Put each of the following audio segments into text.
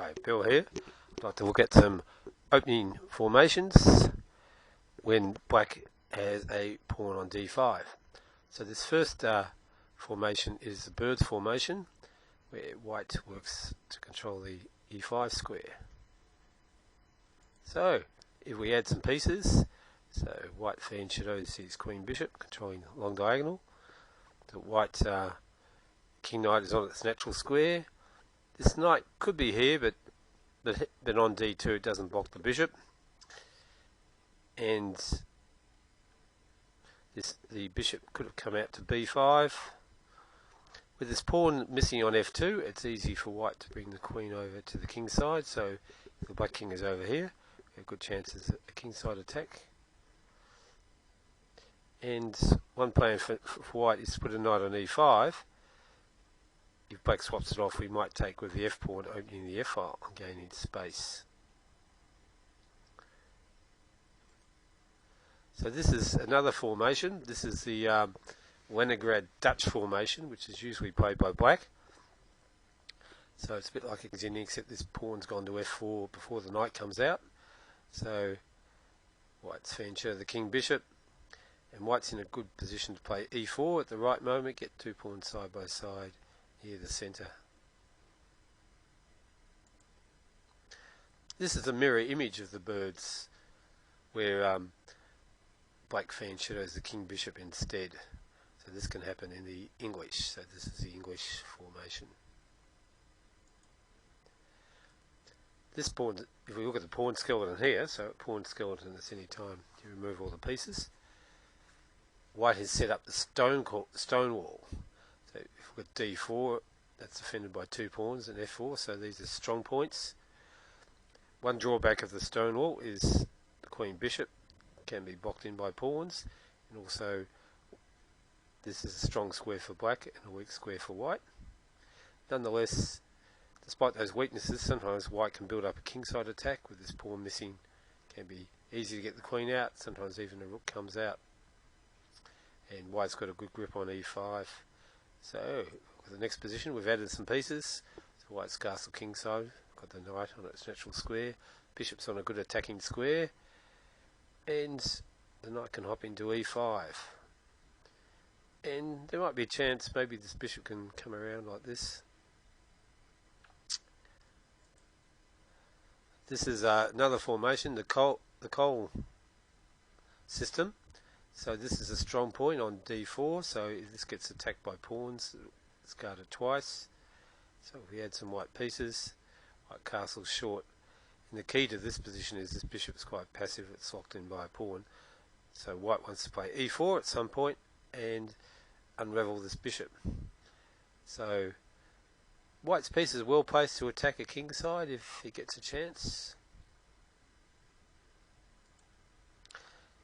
Hi, Bill here. I'd like to look at some opening formations when black has a pawn on d5. So this first formation is the bird's formation, where white works to control the e5 square. So if we add some pieces, so white fan shadows his queen bishop controlling the long diagonal. The white king knight is on its natural square. This knight could be here, but on d2 it doesn't block the bishop, and the bishop could have come out to b5. With this pawn missing on f2, it's easy for white to bring the queen over to the king side. So if the black king is over here, we have good chances at a king side attack. And one plan for white is to put a knight on e5. If black swaps it off, we might take with the f pawn, opening the f file and gaining space. So this is another formation. This is the Leningrad Dutch formation, which is usually played by black. So it's a bit like Exini, except this pawn's gone to f4 before the knight comes out. So white's fan shadow the king bishop, and white's in a good position to play e4 at the right moment, get two pawns side by side near the centre. This is a mirror image of the birds, where black fan shadows the king bishop instead. So this can happen in the English. So this is the English formation. This pawn, if we look at the pawn skeleton here, so pawn skeleton is any time you remove all the pieces. White has set up the Stonewall. So if we've got d4, that's defended by two pawns, and f4, so these are strong points. One drawback of the Stonewall is the queen bishop can be blocked in by pawns, and also this is a strong square for black and a weak square for white. Nonetheless, despite those weaknesses, sometimes white can build up a kingside attack with this pawn missing. It can be easy to get the queen out, sometimes even a rook comes out. And white's got a good grip on e5. So, for the next position, we've added some pieces. So white's castle kingside, got the knight on its natural square, bishop's on a good attacking square, and the knight can hop into e5. And there might be a chance maybe this bishop can come around like this. This is another formation, the Cole system. So this is a strong point on d4, so if this gets attacked by pawns, it's guarded twice. So if we add some white pieces, white castle's short. And the key to this position is this bishop is quite passive, it's locked in by a pawn. So white wants to play e4 at some point and unravel this bishop. So white's piece is well placed to attack a king side if he gets a chance.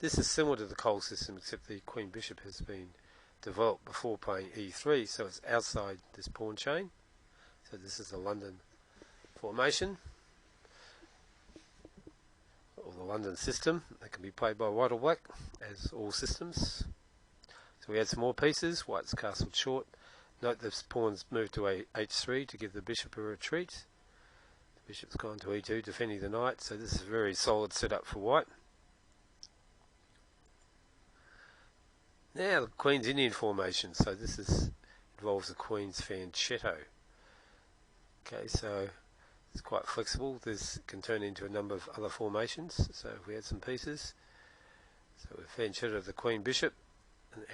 This is similar to the Cole system, except the queen bishop has been developed before playing e3, so it's outside this pawn chain. So this is the London formation, or the London system. That can be played by white or black, as all systems. So we add some more pieces. White's castled short. Note this pawn's moved to h3 to give the bishop a retreat. The bishop's gone to e2, defending the knight. So this is a very solid setup for white. Now the Queen's Indian formation, so this involves the Queen's fanchetto. Okay, so it's quite flexible. This can turn into a number of other formations. So if we add some pieces, so we fanchetto the Queen Bishop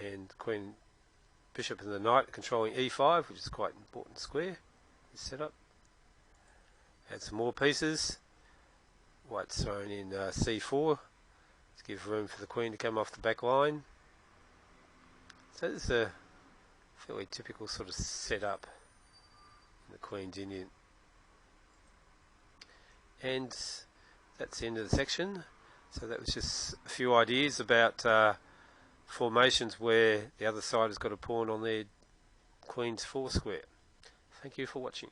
and Queen Bishop and the Knight controlling e5, which is quite an important square. This setup. Add some more pieces. White's thrown in c4 to give room for the Queen to come off the back line. So this is a fairly typical sort of setup in the Queen's Indian. And that's the end of the section. So that was just a few ideas about formations where the other side has got a pawn on their Queen's 4 square. Thank you for watching.